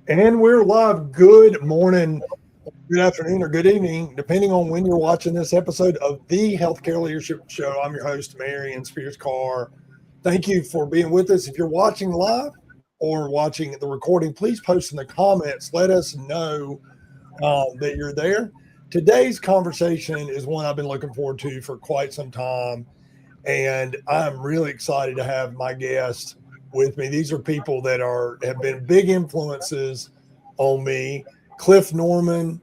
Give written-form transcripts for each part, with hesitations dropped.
And we're live. Good morning, good afternoon, or good evening, depending on when you're watching this episode of the Healthcare Leadership Show. I'm your host, Marion Spears Carr. Thank you for being with us. If you're watching live or watching the recording, please post in the comments. Let us know that you're there. Today's conversation is one I've been looking forward to for quite some time, and I'm really excited to have my guest with me. These are people that have been big influences on me. Cliff Norman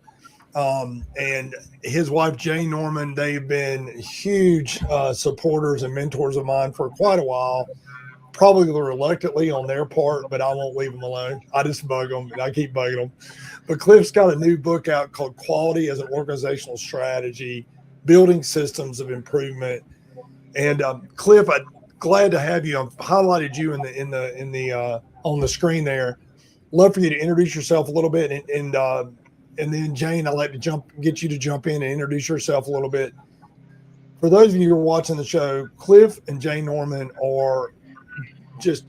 and his wife Jane Norman. They've been huge supporters and mentors of mine for quite a while. Probably reluctantly on their part, but I won't leave them alone. I just bug them and I keep bugging them. But Cliff's got a new book out called Quality as an Organizational Strategy, Building Systems of Improvement. And Cliff, I'm glad to have you. I've highlighted you in the on the screen there. Love for you to introduce yourself a little bit, and then Jane, I'd like to get you to jump in and introduce yourself a little bit. For those of you who are watching the show, Cliff and Jane Norman are just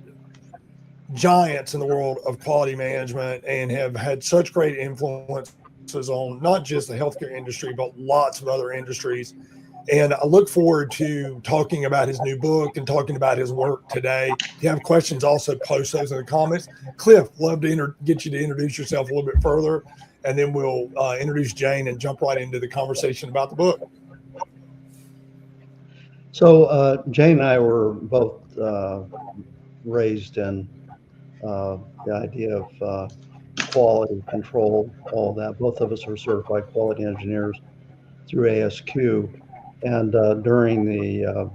giants in the world of quality management and have had such great influences on not just the healthcare industry, but lots of other industries. And I look forward to talking about his new book and talking about his work today. If you have questions, also post those in the comments. Cliff, love to get you to introduce yourself a little bit further, and then we'll introduce Jane and jump right into the conversation about the book. So Jane and I were both raised in the idea of quality control, all of that. Both of us are certified quality engineers through ASQ, and during the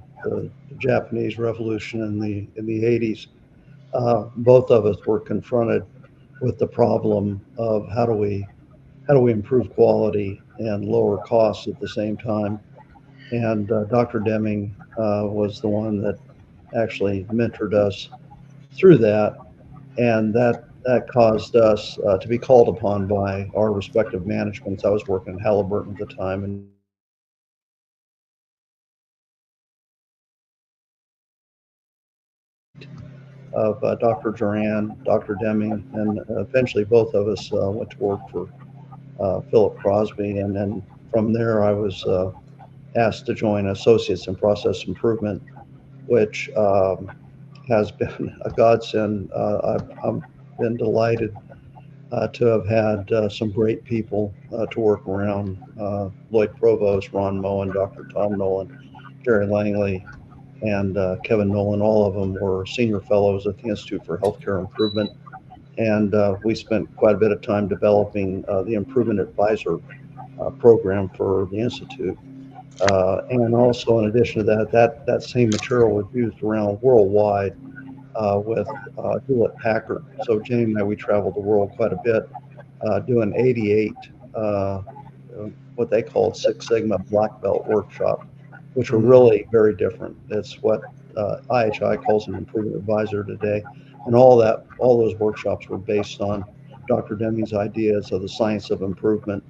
Japanese Revolution in the 80s, both of us were confronted with the problem of how do we improve quality and lower costs at the same time. And Dr. Deming was the one that actually mentored us through that, and that caused us to be called upon by our respective managements. I was working at Halliburton at the time, and of Dr. Duran, Dr. Deming, and eventually both of us went to work for Philip Crosby, and then from there I was asked to join Associates in Process Improvement, which has been a godsend. I've been delighted to have had some great people to work around. Lloyd Provost, Ron Moen, Dr. Tom Nolan, Jerry Langley, and Kevin Nolan. All of them were senior fellows at the Institute for Healthcare Improvement. And we spent quite a bit of time developing the Improvement Advisor program for the Institute. And also, in addition to that, that same material was used around worldwide with Hewlett Packard. So Jane and I, we traveled the world quite a bit, doing 88 what they called Six Sigma Black Belt workshops, which were really very different. It's what IHI calls an improvement advisor today, and all those workshops were based on Dr. Deming's ideas of the science of improvement.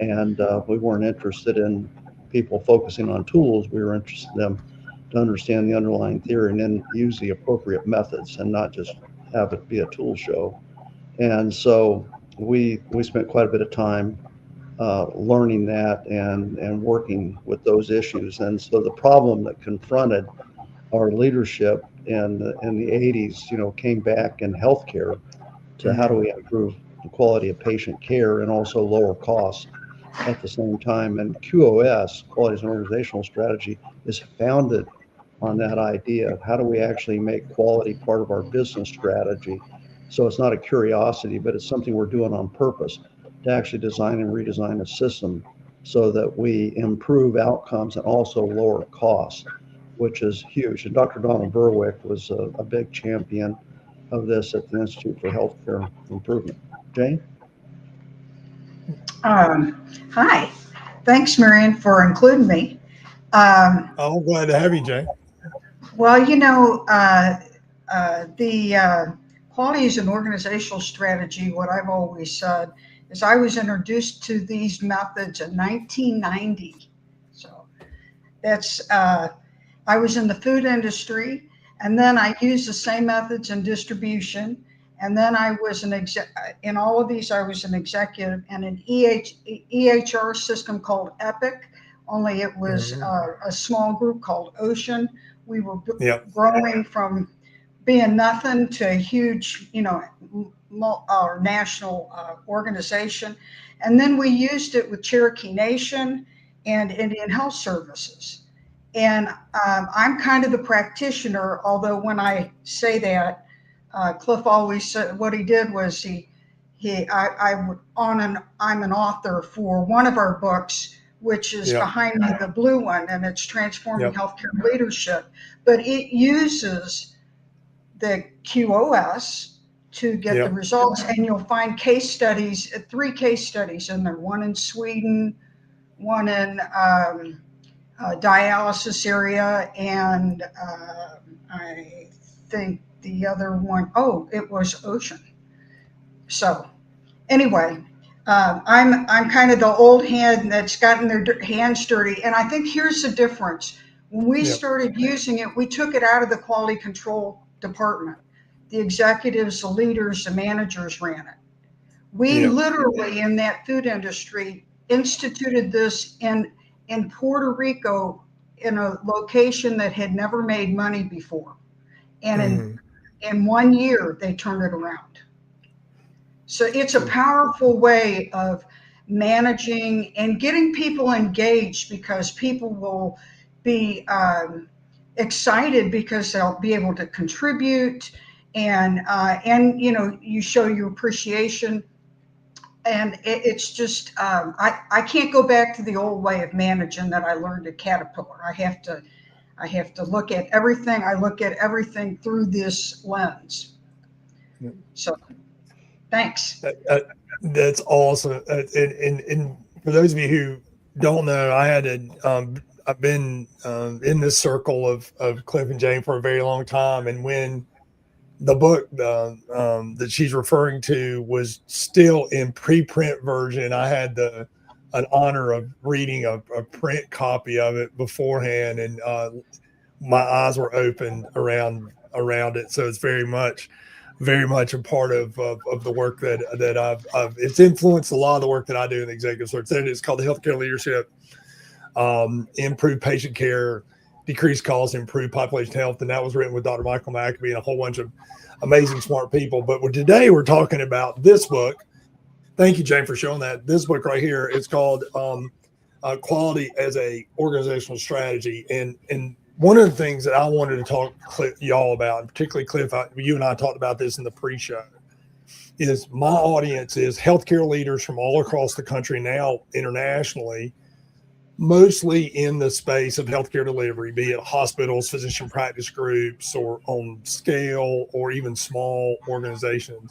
And we weren't interested in people focusing on tools. We were interested in them to understand the underlying theory and then use the appropriate methods and not just have it be a tool show. And so we spent quite a bit of time learning that and working with those issues. And so the problem that confronted our leadership in the 80s, came back in healthcare to how do we improve the quality of patient care and also lower costs at the same time. And QOS, Quality as an Organizational Strategy, is founded on that idea of how do we actually make quality part of our business strategy. So it's not a curiosity, but it's something we're doing on purpose to actually design and redesign a system so that we improve outcomes and also lower costs, which is huge. And Dr. Donald Berwick was a big champion of this at the Institute for Healthcare Improvement. Jane? Hi. Thanks, Marion, for including me. Um, I'm glad to have you, Jane. well, the quality is an organizational strategy. What I've always said is I was introduced to these methods in 1990. So I was in the food industry, and then I used the same methods in distribution. And then I was in all of these, I was an executive in an EHR system called Epic, only it was a small group called Ocean. We were growing from being nothing to a huge, national organization. And then we used it with Cherokee Nation and Indian Health Services. And I'm kind of the practitioner, although when I say that, Cliff always said what he did was I'm an author for one of our books, which is behind me, the blue one, and it's Transforming Healthcare Leadership. But it uses the QoS to get the results, and you'll find case studies, 3 case studies in there, one in Sweden, one in dialysis area, and I think the other one, it was Ocean. So anyway, I'm kind of the old hand that's gotten their hands dirty, and I think here's the difference. When we started using it, we took it out of the quality control department. The executives, the leaders, the managers ran it. We literally, in that food industry, instituted this in Puerto Rico, in a location that had never made money before. And in 1 year, they turned it around. So it's a powerful way of managing and getting people engaged, because people will be excited because they'll be able to contribute, and you show your appreciation. And it's just I can't go back to the old way of managing that I learned at Caterpillar. I have to look at everything. I look at everything through this lens. So thanks. That's awesome. And for those of you who don't know, I've been in this circle of Cliff and Jane for a very long time. And when the book that she's referring to was still in preprint version, I had an honor of reading a print copy of it beforehand, and my eyes were opened around it. So it's very much a part of the work that I've it's influenced a lot of the work that I do in the executive search. It's called the Healthcare Leadership, Improve Patient Care, Decrease Costs, Improve Population Health. And that was written with Dr. Michael McAbee and a whole bunch of amazing, smart people. But today we're talking about this book. Thank you, Jane, for showing that. This book right here, it's called Quality as a Organizational Strategy. And one of the things that I wanted to talk to y'all about, and particularly Cliff, you and I talked about this in the pre-show, is my audience is healthcare leaders from all across the country, now internationally, mostly in the space of healthcare delivery, be it hospitals, physician practice groups, or on scale, or even small organizations.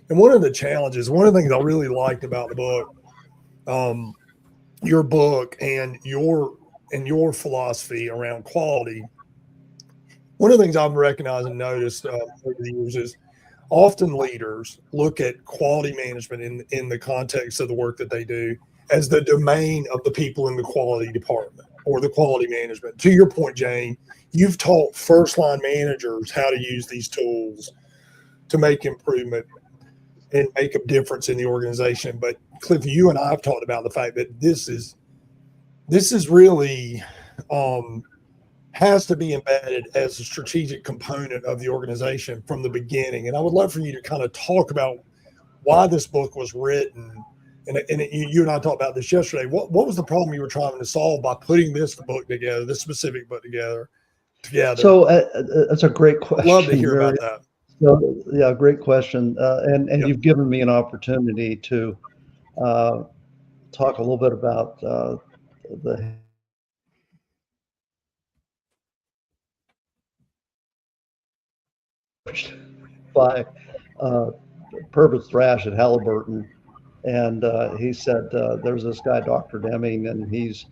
And one of the things I really liked about the book, your book and your philosophy around quality, one of the things I've recognized and noticed over the years is often leaders look at quality management in the context of the work that they do as the domain of the people in the quality department or the quality management. To your point, Jane, you've taught first line managers how to use these tools to make improvement and make a difference in the organization. But Cliff, you and I have talked about the fact that this is really has to be embedded as a strategic component of the organization from the beginning. And I would love for you to kind of talk about why this book was written. And you and I talked about this yesterday. What was the problem you were trying to solve by putting this specific book together? So that's a great question. Love to hear about that. So, yeah, great question. And you've given me an opportunity to talk a little bit about the by Purvis Thrash at Halliburton. And he said, there's this guy, Dr. Deming, and he's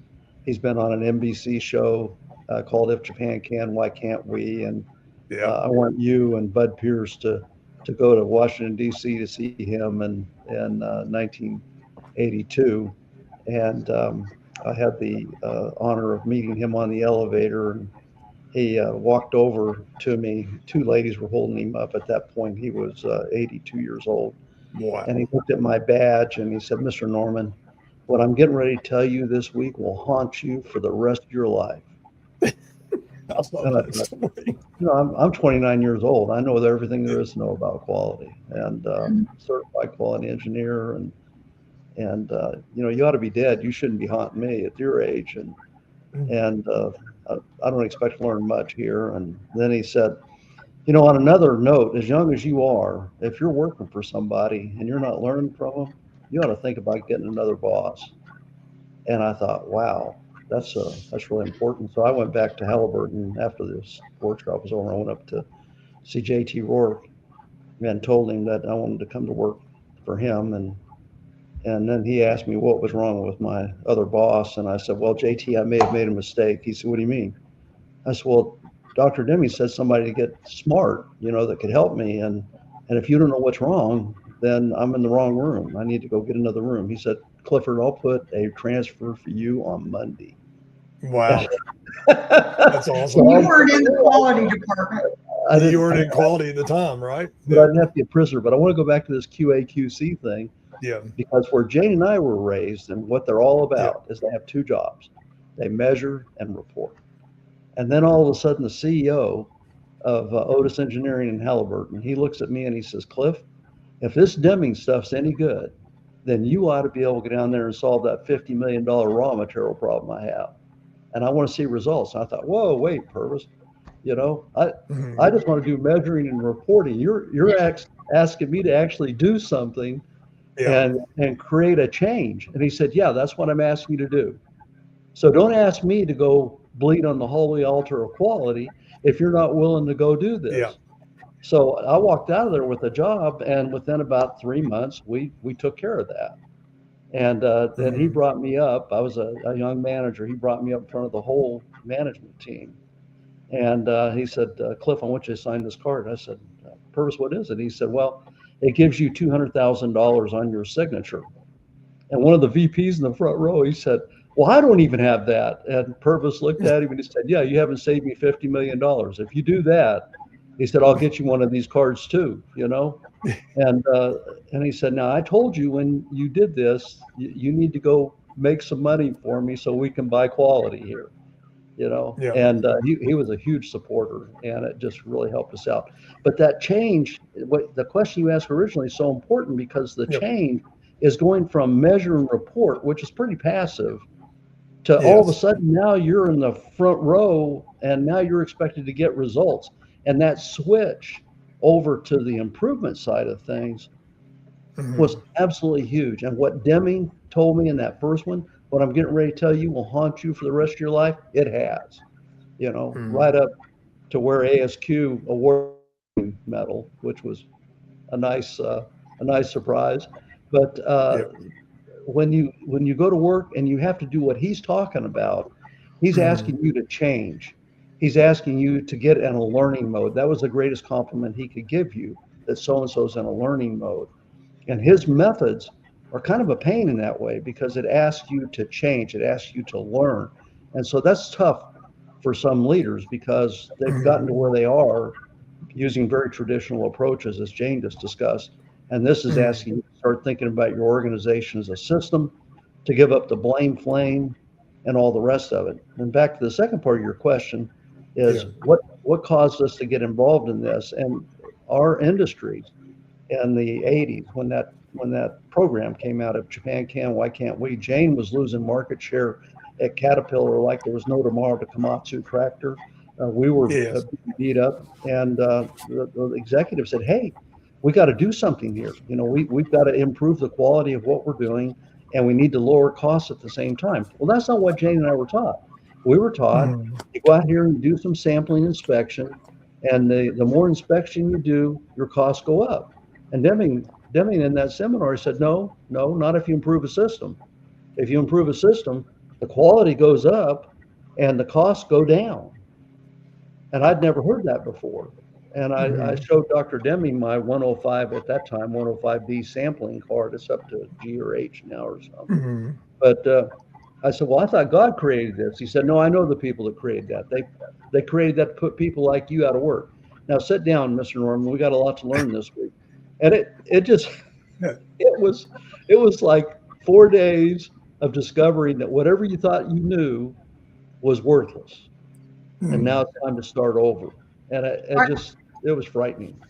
been on an NBC show called If Japan Can, Why Can't We? And I want you and Bud Pierce to go to Washington, D.C. to see him in 1982. And I had the honor of meeting him on the elevator. And he walked over to me. Two ladies were holding him up at that point. He was 82 years old. Wow. And he looked at my badge and he said, Mr. Norman, what I'm getting ready to tell you this week will haunt you for the rest of your life. I love And I that thought, story. I'm 29 years old. I know everything there is to know about quality, and certified quality engineer. And you ought to be dead. You shouldn't be haunting me at your age. And I don't expect to learn much here. And then he said, on another note, as young as you are, if you're working for somebody and you're not learning from them, you ought to think about getting another boss. And I thought, wow, that's really important. So I went back to Halliburton after this workshop was over. I went up to see JT Rourke and told him that I wanted to come to work for him. And then he asked me what was wrong with my other boss. And I said, well, JT, I may have made a mistake. He said, what do you mean? I said, well, Dr. Deming said somebody to get smart, that could help me. And if you don't know what's wrong, then I'm in the wrong room. I need to go get another room. He said, Clifford, I'll put a transfer for you on Monday. Wow. That's awesome. You weren't in the quality department. You weren't in quality at the time, right? But I didn't have to be a prisoner. But I want to go back to this QA/QC thing. Yeah. Because where Jane and I were raised and what they're all about is they have two jobs. They measure and report. And then all of a sudden the CEO of Otis Engineering in Halliburton, he looks at me and he says, Cliff, if this Deming stuff's any good, then you ought to be able to get down there and solve that $50 million raw material problem I have. And I want to see results. And I thought, whoa, wait, Purvis, I just want to do measuring and reporting. You're asking me to actually do something and create a change. And he said, yeah, that's what I'm asking you to do. So don't ask me to go bleed on the holy altar of quality if you're not willing to go do this. Yeah. So I walked out of there with a job, and within about 3 months, we took care of that. And then he brought me up. I was a young manager. He brought me up in front of the whole management team. And he said, Cliff, I want you to sign this card. I said, Purvis, what is it? He said, well, it gives you $200,000 on your signature. And one of the VPs in the front row, he said, well, I don't even have that. And Purvis looked at him and he said, yeah, you haven't saved me $50 million. If you do that, he said, I'll get you one of these cards too, And he said, now I told you when you did this, you need to go make some money for me so we can buy quality here, And he was a huge supporter, and it just really helped us out. But that change, the question you asked originally is so important because the change is going from measure and report, which is pretty passive, to all of a sudden now you're in the front row and now you're expected to get results. And that switch over to the improvement side of things was absolutely huge. And what Deming told me in that first one, what I'm getting ready to tell you will haunt you for the rest of your life, it has, right up to where ASQ awarded medal, which was a nice surprise. But when you go to work and you have to do what he's talking about, he's asking you to change. He's asking you to get in a learning mode. That was the greatest compliment he could give you, that so-and-so's in a learning mode. And his methods are kind of a pain in that way because it asks you to change. It asks you to learn. And so that's tough for some leaders because they've gotten to where they are using very traditional approaches, as Jane just discussed. And this is asking you to start thinking about your organization as a system, to give up the blame flame and all the rest of it. And back to the second part of your question is what caused us to get involved in this? And our industry in the 80s, when that program came out of Japan Can, Why Can't We? Jane was losing market share at Caterpillar like there was no tomorrow to Komatsu tractor. We were beat up, and the executive said, hey, we got to do something here. We've got to improve the quality of what we're doing, and we need to lower costs at the same time. Well, that's not what Jane and I were taught. We were taught to go out here and do some sampling inspection, and the more inspection you do, your costs go up. And Deming in that seminar said, no, not if you improve a system. If you improve a system, the quality goes up and the costs go down. And I'd never heard that before. And I showed Dr. Deming my 105 at that time, 105B sampling card. It's up to G or H now or something. But I said, well, I thought God created this. He said, no, I know the people that created that. They created that to put people like you out of work. Now sit down, Mr. Norman. We got a lot to learn this week. And it just Yeah. it was like 4 days of discovering that whatever you thought you knew was worthless. And now it's time to start over. And it was frightening.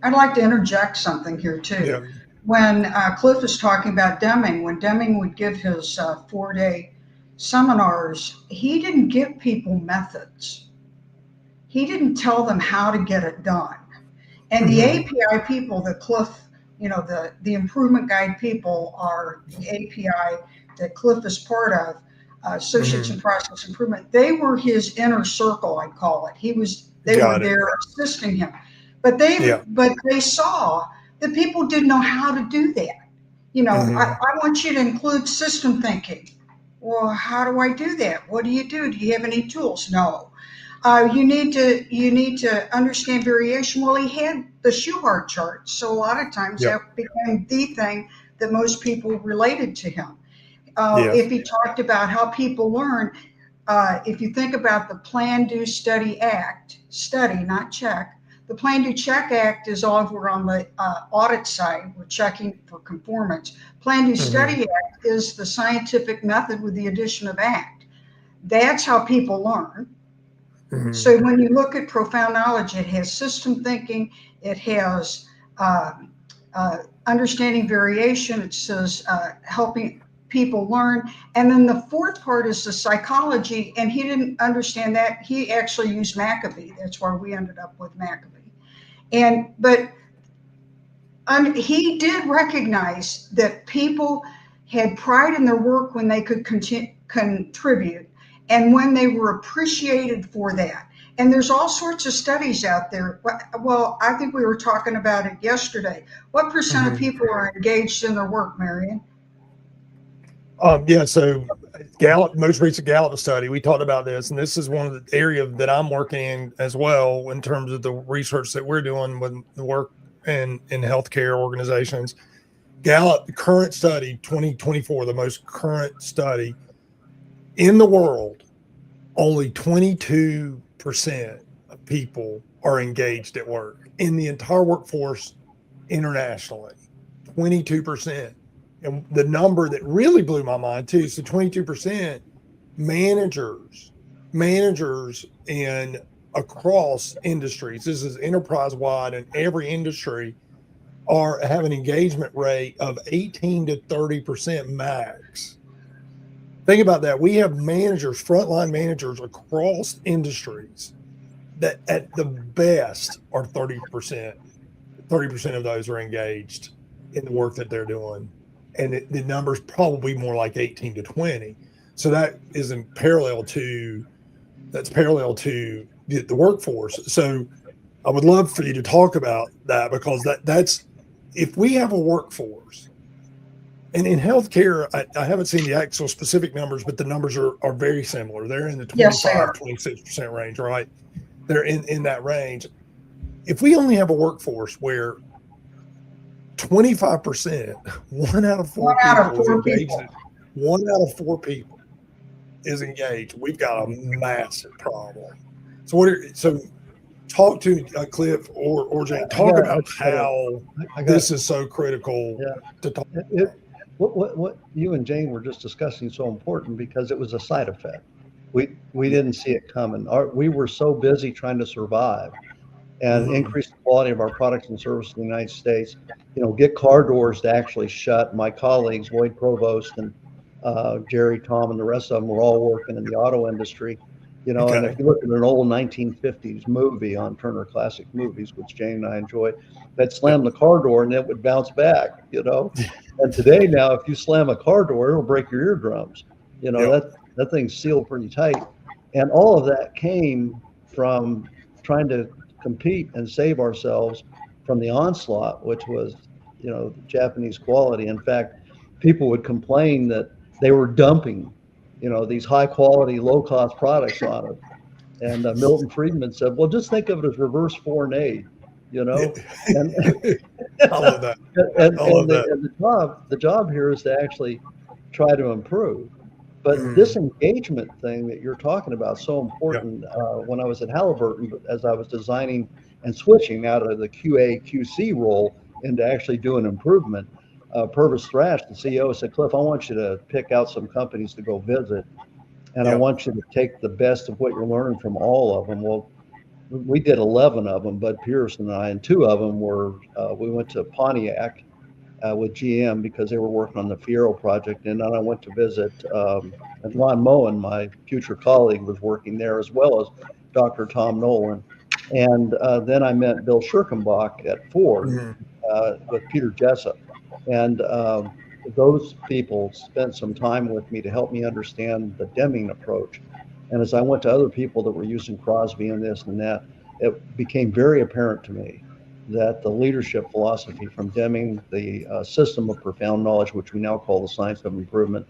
I'd like to interject something here too. Yeah. When Cliff was talking about Deming, when Deming would give his 4-day seminars, he didn't give people methods. He didn't tell them how to get it done. And the API people that Cliff, the improvement guide people are the API that Cliff is part of, Associates in Process Improvement. They were his inner circle, I call it. They were there assisting him. But they saw that people didn't know how to do that. I want you to include system thinking. Well, how do I do that? What do? Do you have any tools? No. You need to understand variation. Well, he had the Shewhart chart, so a lot of times that became the thing that most people related to him. If he talked about how people learn, if you think about the Plan, Do, Study, Act, study, not check. The Plan, Do, Check Act is over on the audit side. We're checking for conformance. Plan, Do, Study Act is the scientific method with the addition of act. That's how people learn. So when you look at profound knowledge, it has system thinking, it has understanding variation, it says helping people learn. And then the fourth part is the psychology, and he didn't understand that. He actually used McAfee. That's why we ended up with McAfee. But he did recognize that people had pride in their work when they could contribute, and when they were appreciated for that. And there's all sorts of studies out there. Well, I think we were talking about it yesterday. What percent of people are engaged in their work, Marion? So Gallup, most recent Gallup study, we talked about this, and this is one of the areas that I'm working in as well in terms of the research that we're doing with the work in healthcare organizations. Gallup, the current study, 2024, the most current study in the world, only 22% of people are engaged at work in the entire workforce internationally. 22%. And the number that really blew my mind too, so 22% managers in across industries, this is enterprise wide, and every industry have an engagement rate of 18 to 30% max. Think about that. We have managers, frontline managers across industries that at the best are 30%. 30% of those are engaged in the work that they're doing. And the number's probably more like 18 to 20. So that is parallel to the workforce. So I would love for you to talk about that, because that's if we have a workforce, and in healthcare, I haven't seen the actual specific numbers, but the numbers are very similar. They're in the 26% range, right? They're in that range. If we only have a workforce where 25%, one out of four people is engaged, we've got a massive problem. So talk to Cliff or Jane. Talk about how this is so critical to talk about. What you and Jane were just discussing is so important, because it was a side effect. We didn't see it coming. We were so busy trying to survive and increase the quality of our products and services in the United States. Get car doors to actually shut. My colleagues, Lloyd Provost and Jerry, Tom, and the rest of them were all working in the auto industry. And if you look at an old 1950s movie on Turner Classic Movies, which Jane and I enjoyed, that slammed the car door and it would bounce back, And today now, if you slam a car door, it'll break your eardrums. That thing's sealed pretty tight. And all of that came from trying to compete and save ourselves from the onslaught, which was, Japanese quality. In fact, people would complain that they were dumping, these high quality, low cost products on it. And Milton Friedman said, well, just think of it as reverse foreign aid, And I love that. And the job here is to actually try to improve. But this engagement thing that you're talking about is so important. When I was at Halliburton, as I was designing and switching out of the QA QC role into actually doing improvement, Purvis Thrash, the CEO, said, Cliff, I want you to pick out some companies to go visit, and I want you to take the best of what you're learning from all of them. Well, we did 11 of them, Bud Pierce and I, and 2 of them were, we went to Pontiac with GM because they were working on the Fiero project. And then I went to visit, and Ron Moen, my future colleague, was working there, as well as Dr. Tom Nolan. And then I met Bill Schirkenbach at Ford with Peter Jessup. And those people spent some time with me to help me understand the Deming approach. And as I went to other people that were using Crosby and this and that, it became very apparent to me that the leadership philosophy from Deming, the system of profound knowledge, which we now call the science of improvement,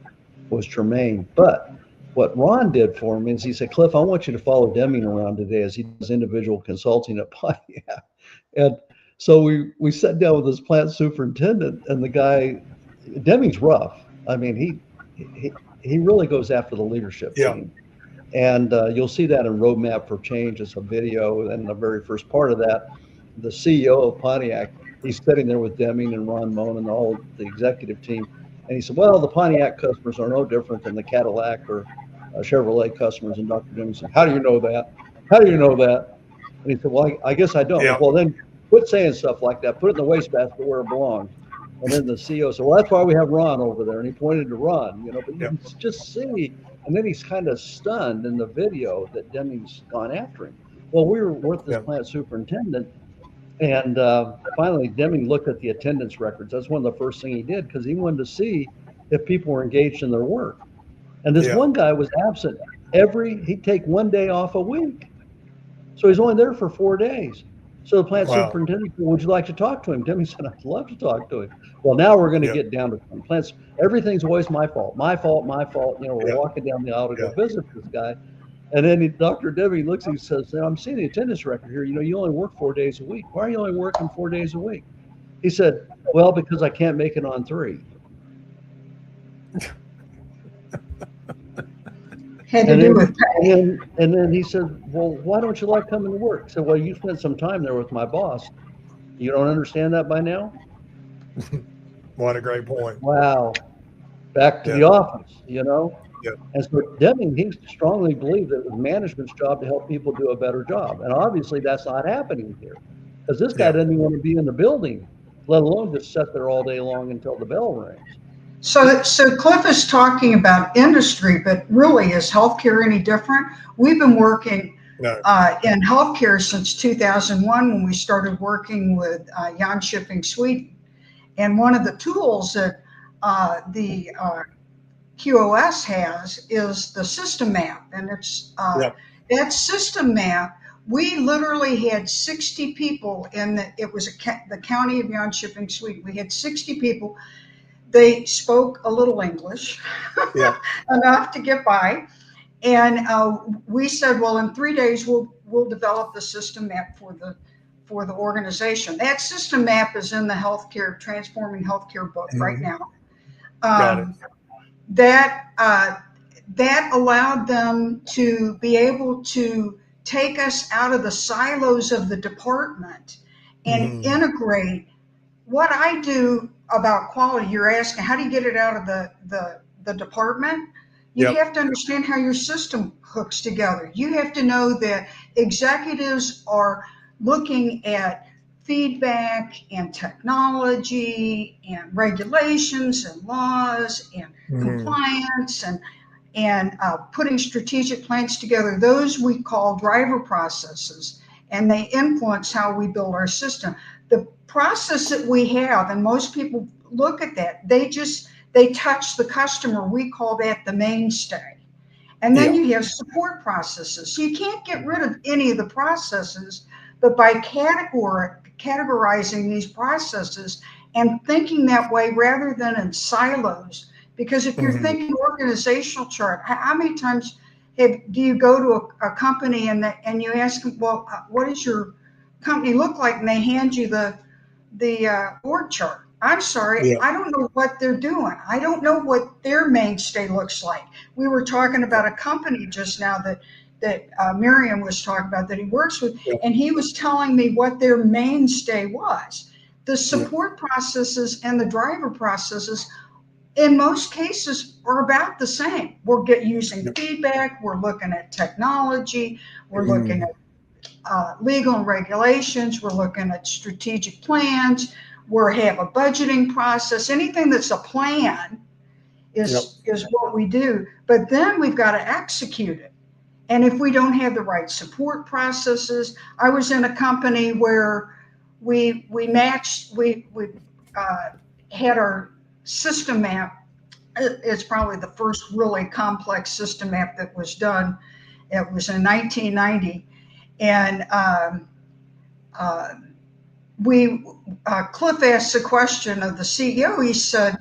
was germane. But what Ron did for me is he said, Cliff, I want you to follow Deming around today as he does individual consulting at Pontiac. And so we sat down with his plant superintendent, and the guy, Deming's rough. I mean, he really goes after the leadership team. And you'll see that in Roadmap for Change. It's a video, and the very first part of that, the CEO of Pontiac, he's sitting there with Deming and Ron Moen and all the executive team. And he said, well, the Pontiac customers are no different than the Cadillac or Chevrolet customers. And Dr. Deming said, how do you know that? How do you know that? And he said, well, I guess I don't. Well, then quit saying stuff like that. Put it in the wastebasket where it belongs. And then the CEO said, well, that's why we have Ron over there. And he pointed to Ron, but you can just see. And then he's kind of stunned in the video that Deming's gone after him. Well, we were with this plant superintendent, and finally Deming looked at the attendance records. That's one of the first things he did, because he wanted to see if people were engaged in their work. And this one guy was absent he'd take 1 day off a week. So he's only there for 4 days. So the plant superintendent said, would you like to talk to him? Deming said, I'd love to talk to him. Well, now we're going to get down to some plants. Everything's always my fault. We're walking down the aisle to go visit this guy. And then Dr. Deming looks and says, I'm seeing the attendance record here. You only work 4 days a week. Why are you only working 4 days a week? He said, well, because I can't make it on 3. Had to do with that. And then he said, well, why don't you like coming to work? I said, well, you spent some time there with my boss. You don't understand that by now? What a great point. Wow. Back to the office, And so Deming, he strongly believed that it was management's job to help people do a better job. And obviously that's not happening here, because this guy doesn't even want to be in the building, let alone just sit there all day long until the bell rings. So Cliff is talking about industry, but really, is healthcare any different? We've been working in healthcare since 2001, when we started working with Jönköping, Sweden. And one of the tools that the QOS has is the system map. And it's that system map, we literally had 60 people it was the county of Jönköping, Sweden. We had 60 people. They spoke a little English, enough to get by. And we said, well, in 3 days, we'll develop the system map for the organization. That system map is in the Transforming Healthcare book right now. That allowed them to be able to take us out of the silos of the department and integrate what I do about quality. You're asking, how do you get it out of the department? You have to understand how your system hooks together. You have to know that executives are looking at feedback and technology and regulations and laws and compliance and putting strategic plans together. Those we call driver processes, and they influence how we build our system. The process that we have, and most people look at that, they touch the customer. We call that the mainstay. And then you have support processes. So you can't get rid of any of the processes, but by categorizing these processes and thinking that way rather than in silos. Because if you're thinking organizational chart, how many times do you go to a company and you ask them, well, what does your company look like? And they hand you the org chart. I'm sorry, Yeah. I don't know what they're doing. I don't know what their mainstay looks like. We were talking about a company just now that Miriam was talking about that he works with, Yeah. and he was telling me what their mainstay was. The Yeah. support processes and the driver processes, in most cases, are about the same. We're using Yeah. feedback. We're looking at technology. We're looking Mm. at legal and regulations. We're looking at strategic plans. We have a budgeting process. Anything that's a plan Yep. is what we do. But then we've got to execute it. And if we don't have the right support processes, I was in a company where we had our system map. It's probably the first really complex system map that was done. It was in 1990, and Cliff asked the question of the CEO. He said,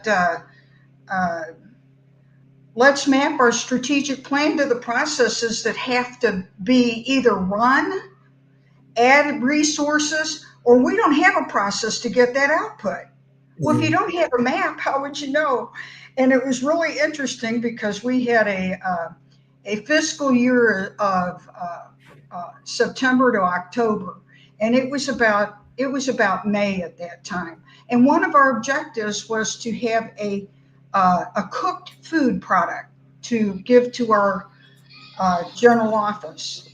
let's map our strategic plan to the processes that have to be either run, add resources, or we don't have a process to get that output. Well, if you don't have a map, how would you know? And it was really interesting because we had a fiscal year of September to October, and it was about May at that time. And one of our objectives was to have a cooked food product to give to our general office.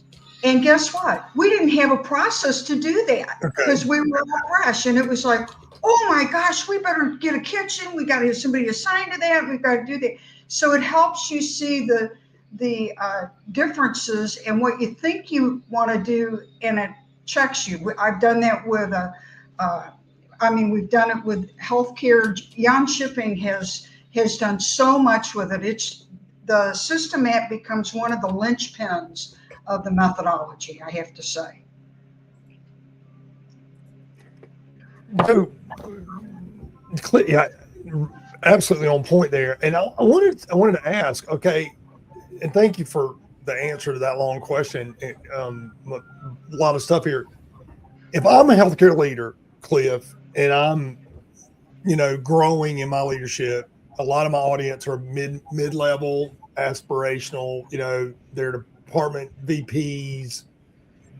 And guess what? We didn't have a process to do that because we were all fresh, and it was like, oh my gosh, we better get a kitchen. We got to have somebody assigned to that. We've got to do that. So it helps you see the differences and what you think you want to do, and it checks you. I've done that with we've done it with healthcare. Yon Shipping has done so much with it. It's the system map becomes one of the linchpins of the methodology, I have to say. So, yeah, absolutely on point there. And I wanted to ask, okay, and thank you for the answer to that long question. A lot of stuff here. If I'm a healthcare leader, Cliff, and I'm, growing in my leadership, a lot of my audience are mid-level, aspirational, they're department VPs,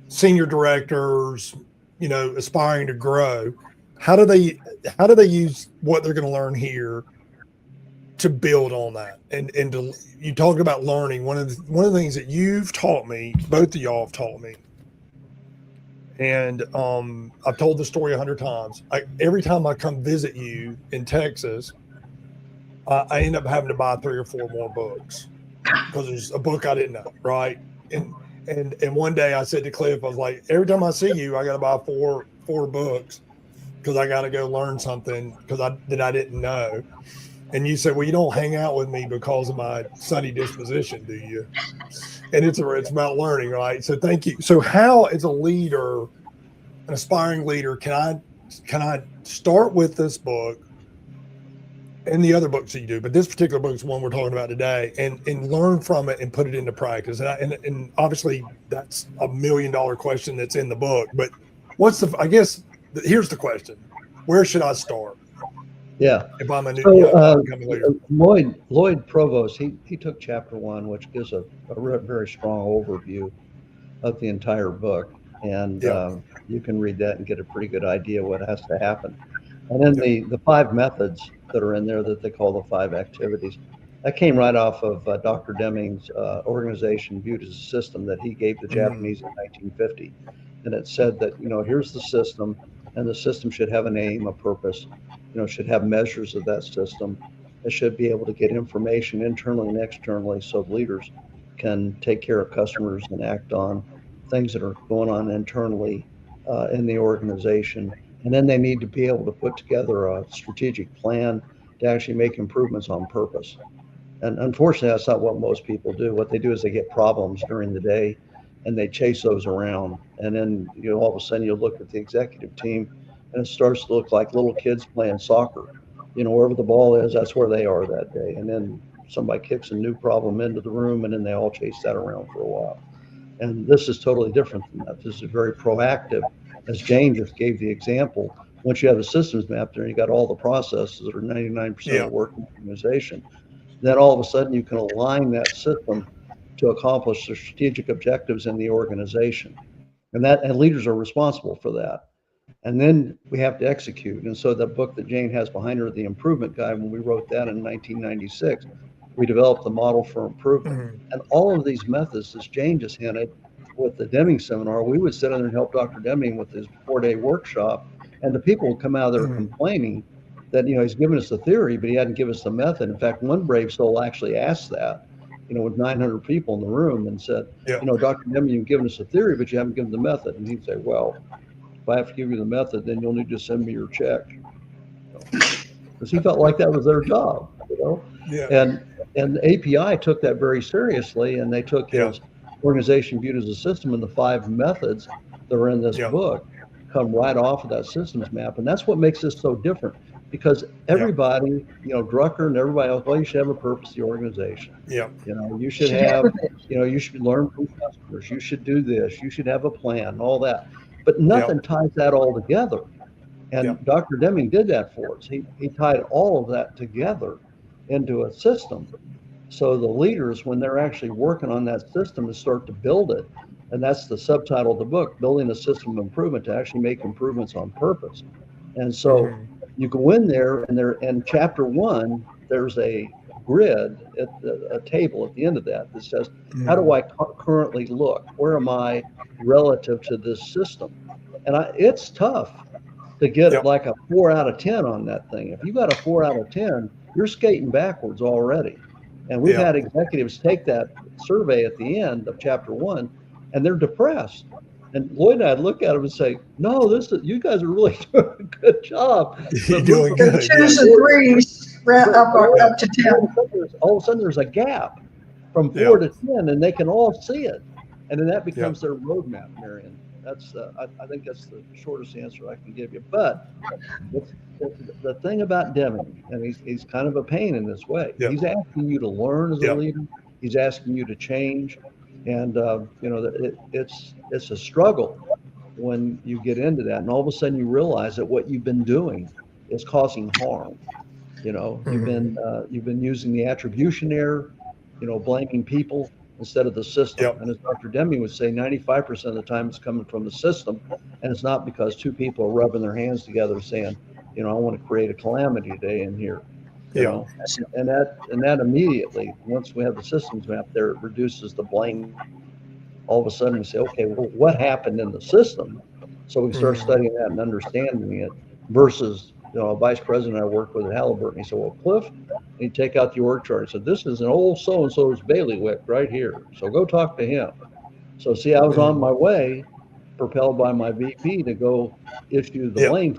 senior directors, aspiring to grow. How do they use what they're going to learn here to build on that? And you talked about learning. One of the things that you've taught me, both of y'all have taught me, and I've told the story 100 times. Every time I come visit you in Texas, I end up having to buy 3 or 4 more books because there's a book I didn't know, right? And one day I said to Cliff, I was like, every time I see you, I got to buy four books because I got to go learn something that I didn't know. And you said, well, you don't hang out with me because of my sunny disposition, do you? And it's about learning, right? So thank you. So how, as a leader, an aspiring leader, can I start with this book and the other books that you do, but this particular book is one we're talking about today, and learn from it and put it into practice? And obviously that's $1 million question that's in the book, but here's the question: where should I start? Yeah. If I'm a new upcoming leader. Lloyd Provost, he took chapter 1, which gives a very strong overview of the entire book, and you can read that and get a pretty good idea what has to happen. And then the 5 methods that are in there that they call the 5 activities, that came right off of Dr. Deming's organization viewed as a system that he gave the Japanese in 1950. And it said that, here's the system, and the system should have an aim, a purpose, should have measures of that system. It should be able to get information internally and externally so leaders can take care of customers and act on things that are going on internally in the organization. And then they need to be able to put together a strategic plan to actually make improvements on purpose. And unfortunately, that's not what most people do. What they do is they get problems during the day and they chase those around. And then, all of a sudden you look at the executive team and it starts to look like little kids playing soccer. Wherever the ball is, that's where they are that day. And then somebody kicks a new problem into the room and then they all chase that around for a while. And this is totally different than that. This is very proactive. As Jane just gave the example, once you have the systems mapped there, you got all the processes that are 99% Yeah. of the work in the organization. Then all of a sudden you can align that system to accomplish the strategic objectives in the organization. And leaders are responsible for that. And then we have to execute. And so the book that Jane has behind her, The Improvement Guide, when we wrote that in 1996, we developed the model for improvement. Mhm. And all of these methods, as Jane just hinted, with the Deming seminar, we would sit in there and help Dr. Deming with his 4-day workshop. And the people would come out of there Mhm. complaining that, he's given us the theory, but he hadn't given us the method. In fact, one brave soul actually asked that, with 900 people in the room, and said, Yeah. Dr. Deming, you've given us the theory, but you haven't given the method. And he'd say, well, if I have to give you the method, then you'll need to send me your check. Because he felt like that was their job, Yeah. And the API took that very seriously, and they took Yeah. his organization viewed as a system, and the 5 methods that are in this Yeah. book come right off of that systems map. And that's what makes this so different, because everybody, Drucker and everybody else, well, you should have a purpose, the organization. Yeah. You should have, you should learn from customers. You should do this. You should have a plan, all that. But nothing ties that all together. And Dr. Deming did that for us. He tied all of that together into a system. So the leaders, when they're actually working on that system, to start to build it, and that's the subtitle of the book, Building a System of Improvement to actually make improvements on purpose. And so you go in there, and in chapter 1, there's a grid, a table at the end of that says, how do I currently look? Where am I relative to this system? And it's tough to get like a 4 out of 10 on that thing. If you got a 4 out of 10, you're skating backwards already. And we've had executives take that survey at the end of chapter 1, and they're depressed. And Lloyd and I'd look at them and say, no, you guys are really doing a good job. You're doing good. The 2s and 3s up to 10. All of a sudden there's a gap from 4 to 10, and they can all see it. And then that becomes their roadmap, Marion. That's I think that's the shortest answer I can give you. But the thing about Deming, and he's kind of a pain in this way. He's asking you to learn as a leader. He's asking you to change, and it's a struggle when you get into that, and all of a sudden you realize that what you've been doing is causing harm. You've been using the attribution error, blaming people instead of the system. And as Dr. Deming would say, 95% of the time it's coming from the system, and it's not because 2 people are rubbing their hands together saying, I want to create a calamity today in here. And that immediately, once we have the systems map there, it reduces the blame. All of a sudden we say, okay, well, what happened in the system? So we start studying that and understanding it, versus a vice president I worked with at Halliburton. He said, well, Cliff, and he'd take out the org chart. He said, this is an old so-and-so's bailiwick right here. So go talk to him. So see, I was on my way, propelled by my VP, to go issue the blame.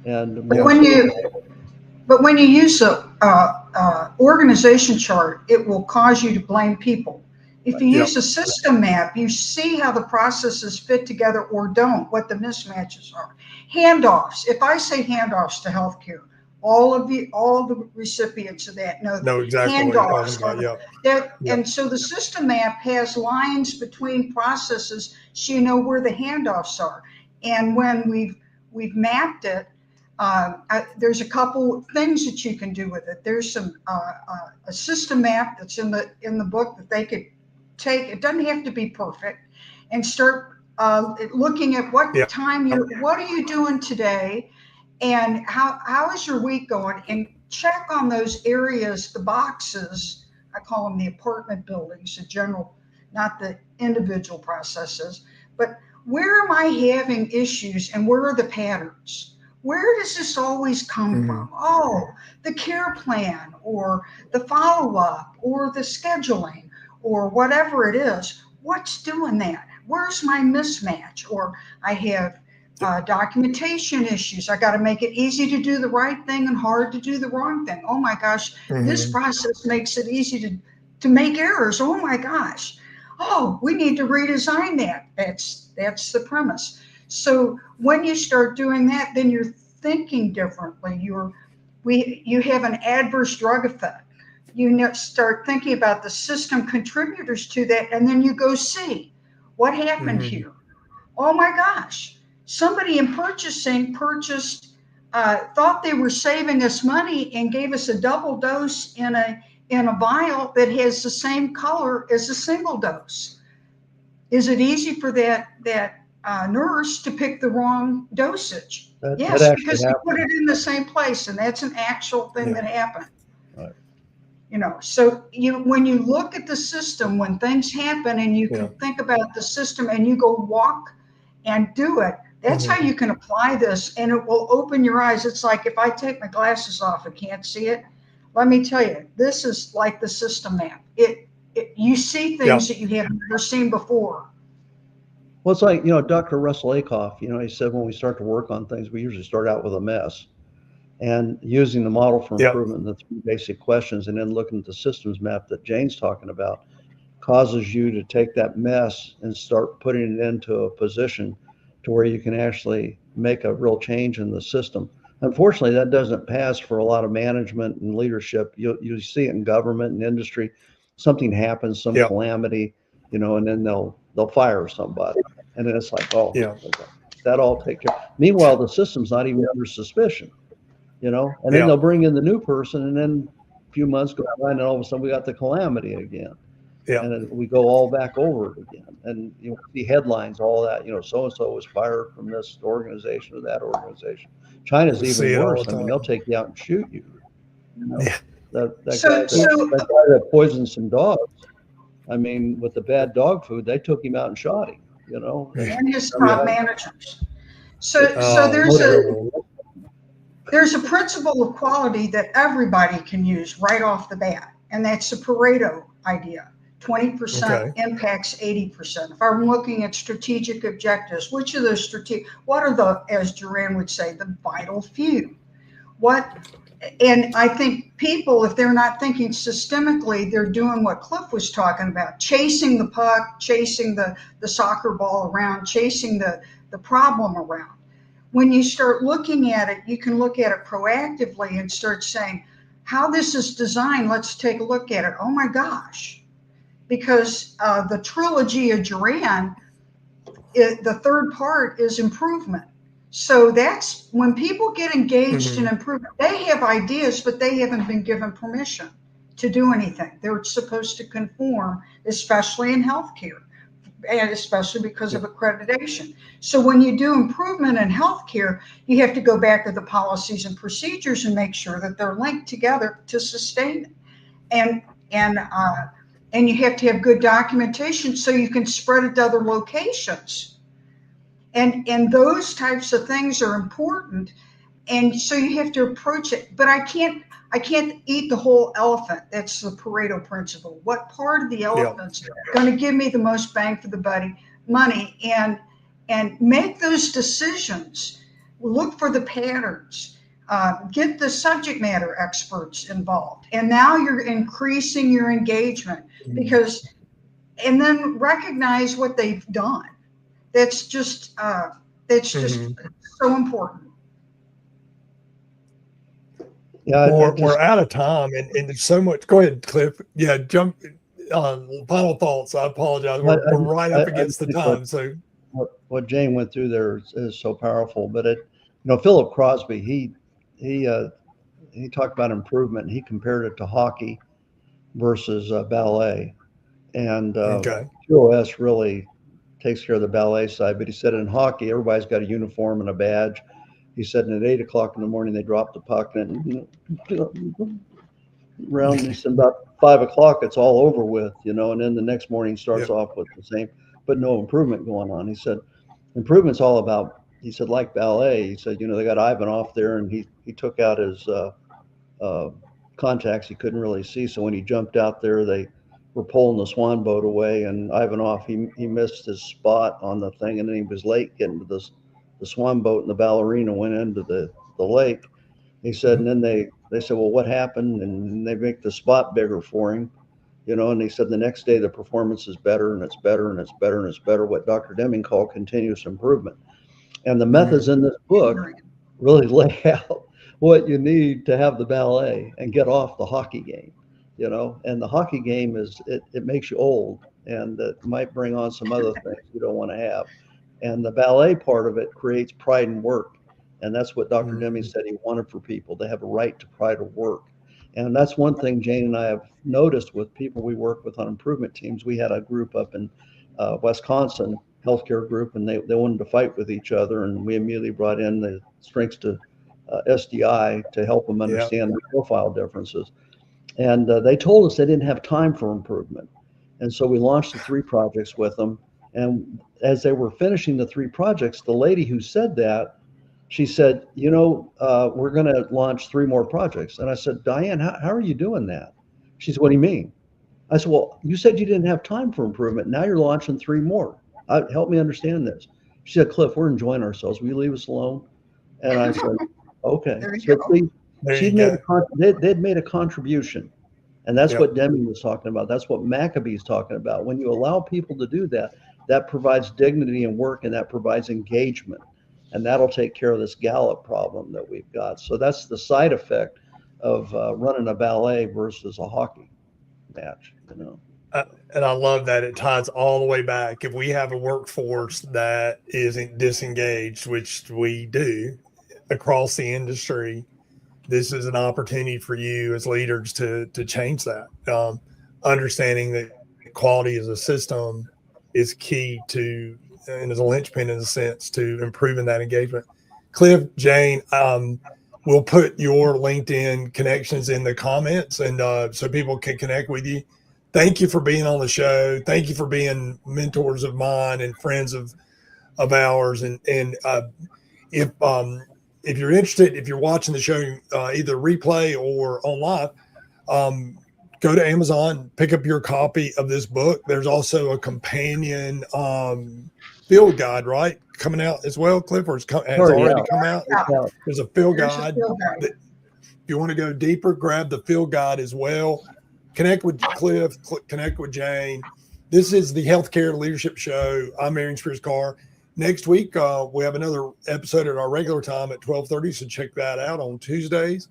And but when you use a organization chart, it will cause you to blame people. If you use a system map, you see how the processes fit together or don't, what the mismatches are. Handoffs. If I say handoffs to healthcare, all the recipients of that know exactly handoffs. what you're talking about. And so the system map has lines between processes, so you know where the handoffs are. And when we've mapped it, there's a couple things that you can do with it. There's some a system map that's in the book that they could take. It doesn't have to be perfect, and start looking at what what are you doing today, and how is your week going, and check on those areas, the boxes. I call them the apartment buildings, the general, not the individual processes, but where am I having issues, and where are the patterns? Where does this always come from? Oh, the care plan, or the follow-up, or the scheduling, or whatever it is. What's doing that? Where's my mismatch? Or I have documentation issues. I got to make it easy to do the right thing and hard to do the wrong thing. Oh my gosh, this process makes it easy to make errors. Oh my gosh. Oh, we need to redesign that. That's the premise. So when you start doing that, then you're thinking differently. You have an adverse drug effect. You start thinking about the system contributors to that, and then you go see what happened here. Oh my gosh. somebody in purchasing purchased, thought they were saving us money and gave us a double dose in a vial that has the same color as a single dose. Is it easy for that nurse to pick the wrong dosage? Yes, because they put it in the same place, and that's an actual thing that happened. Right. You know, so when you look at the system, when things happen, and you can think about the system, and you go walk and do it, that's how you can apply this, and it will open your eyes. It's like if I take my glasses off and can't see it, let me tell you, this is like the system map. You see things that you have never seen before. Well, it's like, Dr. Russell Akoff, he said when we start to work on things, we usually start out with a mess. And using the model for improvement, the three basic questions, and then looking at the systems map that Jane's talking about, causes you to take that mess and start putting it into a position to where you can actually make a real change in the system. Unfortunately, that doesn't pass for a lot of management and leadership. You see it in government and industry. Something happens, some calamity, and then they'll fire somebody. And then it's like, that all take care. Meanwhile, the system's not even under suspicion, and then they'll bring in the new person, and then a few months go by, and all of a sudden we got the calamity again. And then we go all back over it again. And you see headlines, all that, so-and-so was fired from this organization or that organization. China's even worse. I mean, they'll take you out and shoot you. That guy that poisoned some dogs, I mean, with the bad dog food, they took him out and shot him, And his top managers. So there's a principle of quality that everybody can use right off the bat, and that's the Pareto idea. 20% impacts 80%. If I'm looking at strategic objectives, which are those what are the, as Duran would say, the vital few? And I think people, if they're not thinking systemically, they're doing what Cliff was talking about, chasing the puck, chasing the soccer ball around, chasing the problem around. When you start looking at it, you can look at it proactively and start saying, how this is designed, let's take a look at it. Oh my gosh. Because the trilogy of Duran, the third part is improvement. So that's when people get engaged in improvement, they have ideas, but they haven't been given permission to do anything. They're supposed to conform, especially in healthcare, and especially because of accreditation. So when you do improvement in healthcare, you have to go back to the policies and procedures and make sure that they're linked together to sustain it. And you have to have good documentation so you can spread it to other locations. And those types of things are important. And so you have to approach it. But I can't eat the whole elephant. That's the Pareto principle. What part of the elephant's going to give me the most bang for the money? And make those decisions. Look for the patterns. Get the subject matter experts involved. And now you're increasing your engagement and then recognize what they've done. That's just so important. Yeah, we're out of time, and there's so much. Go ahead, Cliff. Yeah, jump. Final thoughts. I apologize. We're right up against the time. So what Jane went through there is so powerful. But Philip Crosby, he talked about improvement, and he compared it to hockey versus ballet. And QoS really takes care of the ballet side. But he said in hockey, everybody's got a uniform and a badge. He said, and at 8 o'clock in the morning, they drop the puck and around. He said about 5 o'clock, it's all over with, and then the next morning starts off with the same, but no improvement going on. He said, improvement's all about, he said, like ballet. He said, they got Ivanov there, and he took out his contacts he couldn't really see. So when he jumped out there, they were pulling the swan boat away, and Ivanov, he missed his spot on the thing, and then he was late getting to the swan boat, and the ballerina went into the lake. He said, and then they said, well, what happened? And they make the spot bigger for him, and he said the next day the performance is better, and it's better, and it's better, and it's better, what Dr. Deming called continuous improvement. And the methods in this book really lay out what you need to have the ballet and get off the hockey game, and the hockey game it makes you old, and it might bring on some other things you don't want to have. And the ballet part of it creates pride in work. And that's what Dr. Mhm. Deming said he wanted for people. They have a right to pride of work. And that's one thing Jane and I have noticed with people we work with on improvement teams. We had a group up in Wisconsin, healthcare group, and they wanted to fight with each other. And we immediately brought in the strengths to SDI to help them understand the profile differences. And they told us they didn't have time for improvement. And so we launched the 3 projects with them. And as they were finishing the 3 projects, the lady who said that, she said, we're going to launch 3 more projects. And I said, Diane, how are you doing that? She said, what do you mean? I said, well, you said you didn't have time for improvement. Now you're launching 3 more. Help me understand this. She said, Cliff, we're enjoying ourselves. Will you leave us alone? And I said, okay. There you So go. see, There you go. they'd made a contribution. And that's Yep. what Deming was talking about. That's what Maccabee's talking about. When you allow people to do that, that provides dignity in work and that provides engagement. And that'll take care of this Gallup problem that we've got. So that's the side effect of running a ballet versus a hockey match, And I love that it ties all the way back. If we have a workforce that isn't disengaged, which we do across the industry, this is an opportunity for you as leaders to change that. Understanding that quality as a system is key to, and is a linchpin in a sense, to improving that engagement. Cliff, Jane, we'll put your LinkedIn connections in the comments, and so people can connect with you. Thank you for being on the show. Thank you for being mentors of mine and friends of ours. And if you're interested, if you're watching the show, either replay or online, go to Amazon, pick up your copy of this book. There's also a companion field guide, right, coming out as well, Cliff, or has already come out. Yeah. There's a field There's a guide. field guide. If you want to go deeper, grab the field guide as well. Connect with Cliff, connect with Jane. This is the Healthcare Leadership Show. I'm Marion Spears-Carr. Next week, we have another episode at our regular time at 12:30, so check that out on Tuesdays.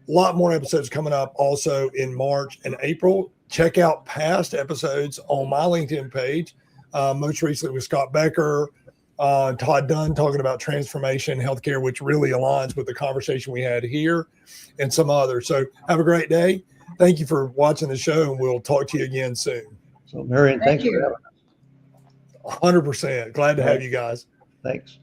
A lot more episodes coming up also in March and April. Check out past episodes on my LinkedIn page. Most recently with Scott Becker, Todd Dunn talking about transformation in healthcare, which really aligns with the conversation we had here, and some others. So have a great day. Thank you for watching the show, and we'll talk to you again soon. So, Marion, Thank thanks for you. having us. 100%. Glad to have you guys. Thanks.